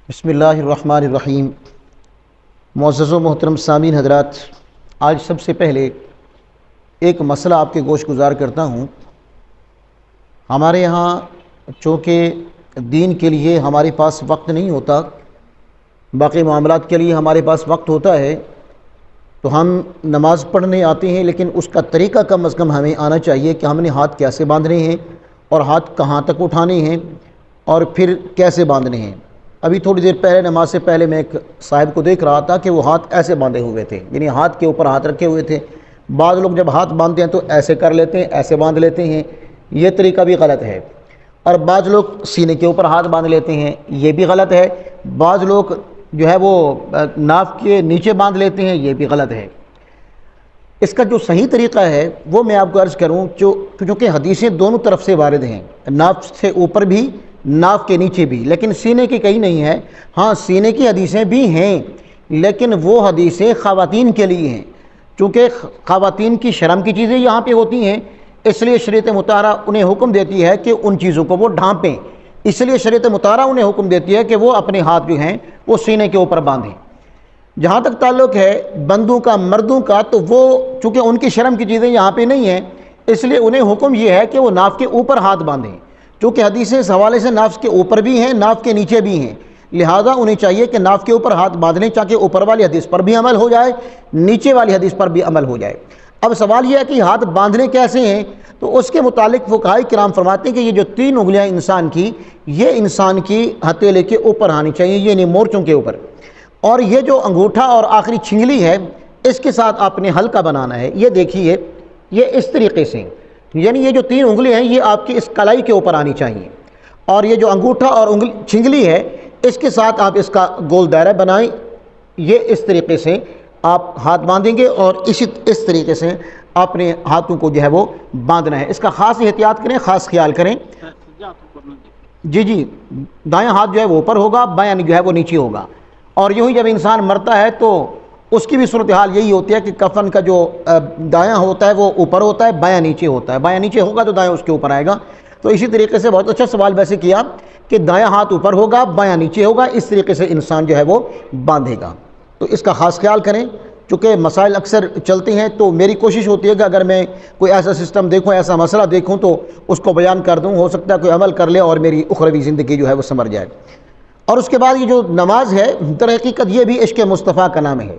بسم اللہ الرحمن الرحیم۔ معزز و محترم سامعین حضرات، آج سب سے پہلے ایک مسئلہ آپ کے گوش گزار کرتا ہوں۔ ہمارے یہاں چونکہ دین کے لیے ہمارے پاس وقت نہیں ہوتا، باقی معاملات کے لیے ہمارے پاس وقت ہوتا ہے، تو ہم نماز پڑھنے آتے ہیں، لیکن اس کا طریقہ کم از کم ہمیں آنا چاہیے کہ ہم نے ہاتھ کیسے باندھنے ہیں اور ہاتھ کہاں تک اٹھانے ہیں اور پھر کیسے باندھنے ہیں۔ ابھی تھوڑی دیر پہلے نماز سے پہلے میں ایک صاحب کو دیکھ رہا تھا کہ وہ ہاتھ ایسے باندھے ہوئے تھے، یعنی ہاتھ کے اوپر ہاتھ رکھے ہوئے تھے۔ بعض لوگ جب ہاتھ باندھتے ہیں تو ایسے کر لیتے ہیں، ایسے باندھ لیتے ہیں، یہ طریقہ بھی غلط ہے۔ اور بعض لوگ سینے کے اوپر ہاتھ باندھ لیتے ہیں، یہ بھی غلط ہے۔ بعض لوگ جو ہے وہ ناف کے نیچے باندھ لیتے ہیں، یہ بھی غلط ہے۔ اس کا جو صحیح طریقہ ہے وہ میں آپ کو عرض کروں، چونکہ حدیثیں دونوں طرف سے وارد ہیں، ناف سے اوپر بھی ناف کے نیچے بھی، لیکن سینے کی کہیں نہیں ہے۔ ہاں سینے کی حدیثیں بھی ہیں، لیکن وہ حدیثیں خواتین کے لیے ہیں، چونکہ خواتین کی شرم کی چیزیں یہاں پہ ہوتی ہیں، اس لیے شریعت مطہرہ انہیں حکم دیتی ہے کہ ان چیزوں کو وہ ڈھانپیں۔ اس لیے شریعت مطہرہ انہیں حکم دیتی ہے کہ وہ اپنے ہاتھ جو ہیں وہ سینے کے اوپر باندھیں۔ جہاں تک تعلق ہے بندوں کا مردوں کا، تو وہ چونکہ ان کی شرم کی چیزیں یہاں پہ نہیں ہیں، اس لیے انہیں حکم یہ ہے کہ وہ ناف کے اوپر ہاتھ باندھیں، چونکہ حدیثیں اس حوالے سے ناف کے اوپر بھی ہیں، ناف کے نیچے بھی ہیں، لہذا انہیں چاہیے کہ ناف کے اوپر ہاتھ باندھ لیں تاکہ اوپر والی حدیث پر بھی عمل ہو جائے، نیچے والی حدیث پر بھی عمل ہو جائے۔ اب سوال یہ ہے کہ ہاتھ باندھنے کیسے ہیں، تو اس کے متعلق فقہاء کرام فرماتے ہیں کہ یہ جو 3 انگلیاں انسان کی، یہ انسان کی ہتھیلے کے اوپر آنی چاہیے، یہ نہیں مورچوں کے اوپر، اور یہ جو انگوٹھا اور آخری چھنگلی ہے اس کے ساتھ آپ نے ہلکا بنانا ہے۔ یہ دیکھیے، یہ اس طریقے سے، یعنی یہ جو 3 انگلی ہیں یہ آپ کی اس کلائی کے اوپر آنی چاہیے، اور یہ جو انگوٹھا اور چھنگلی ہے اس کے ساتھ آپ اس کا گول دائرہ بنائیں۔ یہ اس طریقے سے آپ ہاتھ باندھیں گے اور اس طریقے سے اپنے ہاتھوں کو جو ہے وہ باندھنا ہے۔ اس کا خاص احتیاط کریں، خاص خیال کریں۔ جی دایاں ہاتھ جو ہے وہ اوپر ہوگا، بایاں جو ہے وہ نیچے ہوگا۔ اور یوں ہی جب انسان مرتا ہے تو اس کی بھی صورتحال یہی ہوتی ہے کہ کفن کا جو دایاں ہوتا ہے وہ اوپر ہوتا ہے، بایاں نیچے ہوتا ہے، بایاں نیچے ہوگا تو دایاں اس کے اوپر آئے گا۔ تو اسی طریقے سے بہت اچھا سوال ویسے کیا کہ دایاں ہاتھ اوپر ہوگا، بایاں نیچے ہوگا، اس طریقے سے انسان جو ہے وہ باندھے گا۔ تو اس کا خاص خیال کریں، چونکہ مسائل اکثر چلتے ہیں تو میری کوشش ہوتی ہے کہ اگر میں کوئی ایسا سسٹم دیکھوں، ایسا مسئلہ دیکھوں تو اس کو بیان کر دوں، ہو سکتا ہے کوئی عمل کر لے اور میری اخروی زندگی جو ہے وہ سنور جائے۔ اور اس کے بعد یہ جو نماز ہے در حقیقت یہ بھی عشق مصطفیٰ کا نام ہے،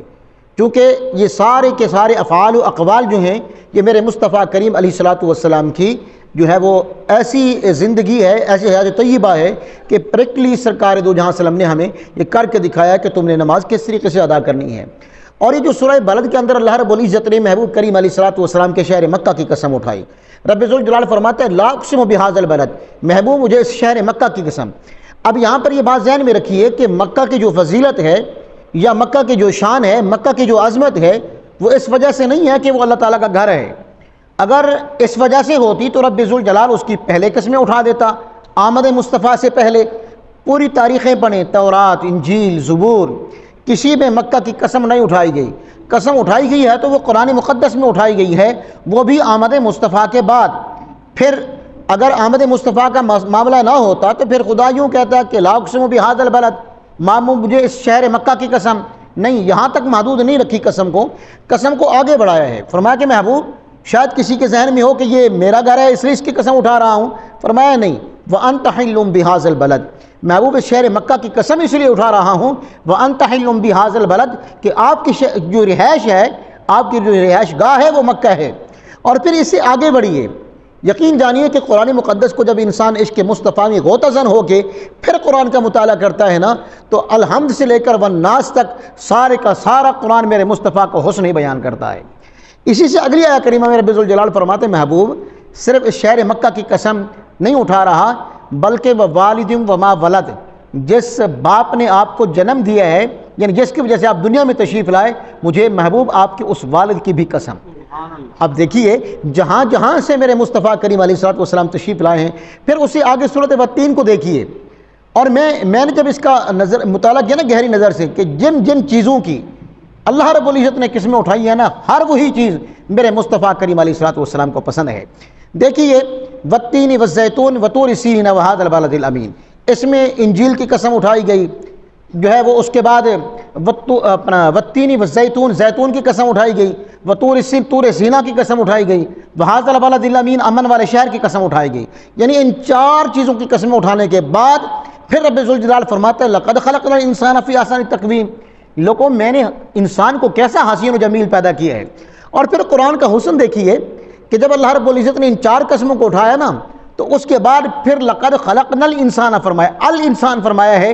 کیونکہ یہ سارے کے سارے افعال و اقوال جو ہیں یہ میرے مصطفیٰ کریم علیہ الصلوۃ والسلام کی جو ہے وہ ایسی زندگی ہے، ایسی حیات طیبہ ہے کہ پریکٹلی سرکار دو جہاں وسلم نے ہمیں یہ کر کے دکھایا کہ تم نے نماز کس طریقے سے ادا کرنی ہے۔ اور یہ جو سورہ بلد کے اندر اللہ رب العزت نے محبوب کریم علیہ الصلوۃ والسلام کے شہر مکہ کی قسم اٹھائی۔ رب ذوالجلال فرماتا ہے لا اقسم بہذا البلد، محبوب مجھے اس شہر مکہ کی قسم۔ اب یہاں پر یہ بات ذہن میں رکھیے کہ مکہ کی جو فضیلت ہے یا مکہ کی جو شان ہے، مکہ کی جو عظمت ہے، وہ اس وجہ سے نہیں ہے کہ وہ اللہ تعالیٰ کا گھر ہے۔ اگر اس وجہ سے ہوتی تو رب ذوالجلال اس کی پہلے قسمیں اٹھا دیتا، آمد مصطفیٰ سے پہلے پوری تاریخیں پڑھیں، تورات، انجیل، زبور، کسی میں مکہ کی قسم نہیں اٹھائی گئی۔ قسم اٹھائی گئی ہے تو وہ قرآن مقدس میں اٹھائی گئی ہے، وہ بھی آمد مصطفیٰ کے بعد۔ پھر اگر آمد مصطفیٰ کا معاملہ نہ ہوتا تو پھر خدا یوں کہتا کہ لا اقسم بہذا البلد، محبوب مجھے اس شہر مکہ کی قسم۔ نہیں، یہاں تک محدود نہیں رکھی قسم کو آگے بڑھایا ہے۔ فرمایا کہ محبوب شاید کسی کے ذہن میں ہو کہ یہ میرا گھر ہے اس لیے اس کی قسم اٹھا رہا ہوں، فرمایا نہیں، وَأَنْتَ حِلٌّ بِهَذَا الْبَلَدِ، محبوب اس شہر مکہ کی قسم اس لیے اٹھا رہا ہوں وَأَنْتَ حِلٌّ بِهَذَا الْبَلَدِ کہ آپ کی جو رہائش ہے، آپ کی جو رہائش گاہ ہے وہ مکہ ہے۔ اور پھر اس سے آگے بڑھیے، یقین جانیے کہ قرآن مقدس کو جب انسان عشق مصطفیٰ میں غوطہ زن ہو کے پھر قرآن کا مطالعہ کرتا ہے نا، تو الحمد سے لے کر والناس تک سارے کا سارا قرآن میرے مصطفیٰ کو حسن ہی بیان کرتا ہے۔ اسی سے اگلی آیت کریمہ میں رب ذوالجلال فرماتے محبوب صرف اس شہر مکہ کی قسم نہیں اٹھا رہا بلکہ ووالد وما ولد، جس باپ نے آپ کو جنم دیا ہے، یعنی جس کی وجہ سے آپ دنیا میں تشریف لائے، مجھے محبوب آپ کے اس والد کی بھی قسم۔ اب دیکھیے جہاں جہاں سے میرے مصطفیٰ کریم علیہ الصلوۃ والسلام تشریف لائے ہیں، پھر اسے آگے سورۃ والتین کو دیکھیے۔ اور میں نے جب اس کا مطالعہ کیا نا گہری نظر سے کہ جن چیزوں کی اللہ رب العزت نے قسمیں اٹھائی ہے نا، ہر وہی چیز میرے مصطفیٰ کریم علیہ الصلوۃ والسلام کو پسند ہے۔ دیکھیے والتین والزیتون وطور سینین وہذا البلد الامین، اس میں انجیل کی قسم اٹھائی گئی، جو ہے وہ اس کے بعد والتین والزیتون، زیتون کی قسم اٹھائی گئی، وطور سین، طور سینا کی قسم اٹھائی گئی، وہذا البلد الامین، امن والے شہر کی قسم اٹھائی گئی۔ یعنی ان چار چیزوں کی قسم اٹھانے کے بعد پھر رب ذوالجلال فرماتا ہے لقد خلقنا الانسان فی احسن تقویم، لوگوں میں نے انسان کو کیسا حسین و جمیل پیدا کیا ہے۔ اور پھر قرآن کا حسن دیکھیے کہ جب اللہ رب العزت نے ان چار قسموں کو اٹھایا نا تو اس کے بعد پھر لقد خلقنا الانسان فرمایا، الانسان فرمایا ہے،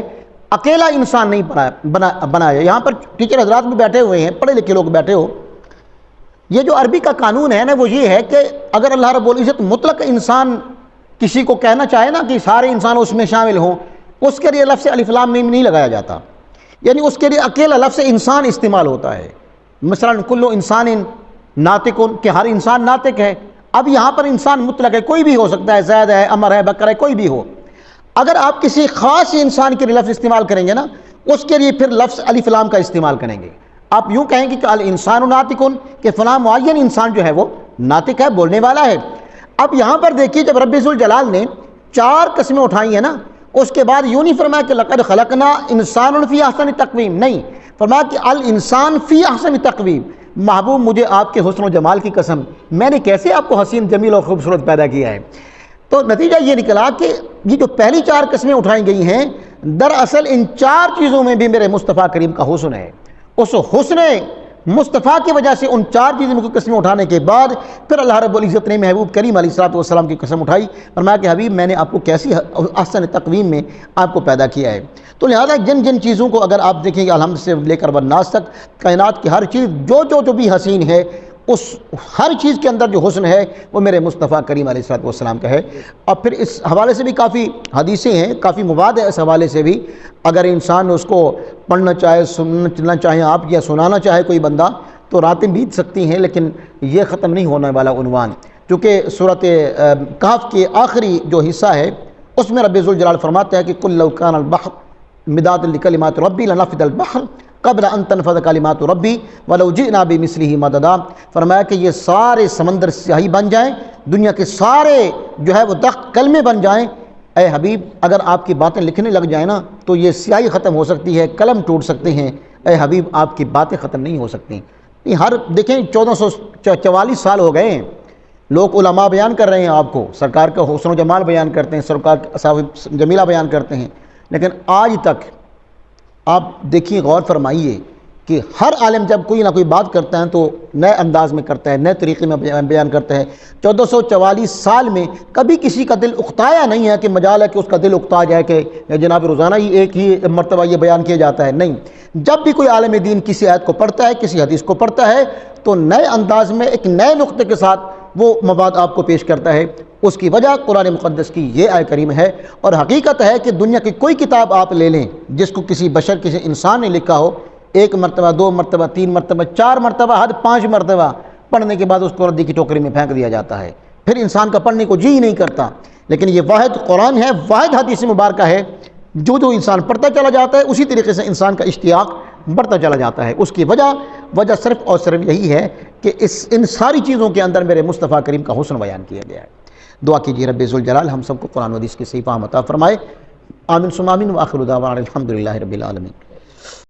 اکیلا انسان نہیں بنایا۔ یہاں پر ٹیچر حضرات بھی بیٹھے ہوئے ہیں، پڑھے لکھے لوگ بیٹھے ہو، یہ جو عربی کا قانون ہے نا وہ یہ ہے کہ اگر اللہ رب العزت مطلق انسان کسی کو کہنا چاہے نا کہ سارے انسان اس میں شامل ہوں، اس کے لیے لفظ الف لام میم نہیں لگایا جاتا، یعنی اس کے لیے اکیلا لفظ انسان استعمال ہوتا ہے۔ مثلا کل انسان ناطق، کہ ہر انسان ناطق ہے۔ اب یہاں پر انسان مطلق ہے، کوئی بھی ہو سکتا ہے، زید ہے، امر ہے، بکر ہے، کوئی بھی ہو۔ اگر آپ کسی خاص انسان کے لیے لفظ استعمال کریں گے نا اس کے لیے پھر لفظ الف لام کا استعمال کریں گے۔ آپ یوں کہیں گے کہ الانسان ناطق، کہ فلاں معین انسان جو ہے وہ ناطق ہے، بولنے والا ہے۔ اب یہاں پر دیکھیے جب رب ذوالجلال نے چار قسمیں اٹھائی ہیں نا اس کے بعد یوں نہیں فرمایا کہ لقد خلقنا انسان فی احسن تقویم، نہیں، فرمایا کہ الانسان فی احسن تقویم۔ محبوب مجھے آپ کے حسن و جمال کی قسم، میں نے کیسے آپ کو حسین جمیل اور خوبصورت پیدا کیا ہے۔ تو نتیجہ یہ نکلا کہ یہ جو پہلی چار قسمیں اٹھائی گئی ہیں دراصل ان چار چیزوں میں بھی میرے مصطفیٰ کریم کا حسن ہے۔ اس حسن مصطفیٰ کی وجہ سے ان چار چیزوں کی قسمیں اٹھانے کے بعد پھر اللہ رب العزت نے محبوب کریم علیہ الصلوۃ والسلام کی قسم اٹھائی، فرمایا کہ حبیب میں نے آپ کو کیسی احسن تقویم میں آپ کو پیدا کیا ہے۔ تو لہذا جن جن چیزوں کو اگر آپ دیکھیں گے الحمد سے لے کر والناس تک کائنات کی ہر چیز جو بھی حسین ہے، اس ہر چیز کے اندر جو حسن ہے وہ میرے مصطفیٰ کریم علیہ الصلوۃ والسلام کا ہے۔ اور پھر اس حوالے سے بھی کافی حدیثیں ہیں، کافی مواد ہے اس حوالے سے بھی، اگر انسان اس کو پڑھنا چاہے، سننا چاہے آپ یا سنانا چاہے کوئی بندہ تو راتیں بیت سکتی ہیں، لیکن یہ ختم نہیں ہونے والا عنوان، کیونکہ سورۃ کہف کے آخری جو حصہ ہے اس میں رب ذوالجلال فرماتا ہے کہ قل لو کان البحر مدادا لکلمات ربی لنفد البحر قبل ان تنفذ کلمات ربی ولو جئنا بمثلہ مددا۔ فرمایا کہ یہ سارے سمندر سیاہی بن جائیں، دنیا کے سارے جو ہے وہ درخت کلمے بن جائیں، اے حبیب اگر آپ کی باتیں لکھنے لگ جائیں نا تو یہ سیاہی ختم ہو سکتی ہے، قلم ٹوٹ سکتے ہیں، اے حبیب آپ کی باتیں ختم نہیں ہو سکتی۔ ہر دیکھیں 1444 سال ہو گئے ہیں، لوگ علماء بیان کر رہے ہیں، آپ کو سرکار کا حسن و جمال بیان کرتے ہیں، سرکار صاحب جمیلہ بیان کرتے ہیں، لیکن آج تک آپ دیکھیے غور فرمائیے کہ ہر عالم جب کوئی نہ کوئی بات کرتا ہے تو نئے انداز میں کرتا ہے، نئے طریقے میں بیان کرتا ہے۔ 1444 سال میں کبھی کسی کا دل اکتایا نہیں ہے کہ مجال ہے کہ اس کا دل اکتا جائے کہ جناب روزانہ ہی ایک ہی مرتبہ یہ بیان کیا جاتا ہے، نہیں۔ جب بھی کوئی عالم دین کسی آیت کو پڑھتا ہے، کسی حدیث کو پڑھتا ہے تو نئے انداز میں ایک نئے نقطے کے ساتھ وہ مواد آپ کو پیش کرتا ہے۔ اس کی وجہ قرآن مقدس کی یہ آیت کریم ہے، اور حقیقت ہے کہ دنیا کی کوئی کتاب آپ لے لیں جس کو کسی بشر، کسی انسان نے لکھا ہو، ایک مرتبہ، دو مرتبہ، تین مرتبہ، چار مرتبہ، حد 5 مرتبہ پڑھنے کے بعد اس کو ردی کی ٹوکری میں پھینک دیا جاتا ہے، پھر انسان کا پڑھنے کو جی ہی نہیں کرتا۔ لیکن یہ واحد قرآن ہے، واحد حدیث مبارکہ ہے، جو انسان پڑھتا چلا جاتا ہے اسی طریقے سے انسان کا اشتیاق بڑھتا چلا جاتا ہے۔ اس کی وجہ صرف اور صرف یہی ہے کہ ان ساری چیزوں کے اندر میرے مصطفیٰ کریم کا حسن بیان کیا گیا ہے۔ دعا کیجیے رب ذوالجلال ہم سب کو قرآن و حدیث کی صحیح فہم عطا فرمائے۔ آمین ثم آمین، وآخر دعوانا الحمدللہ رب العالمین۔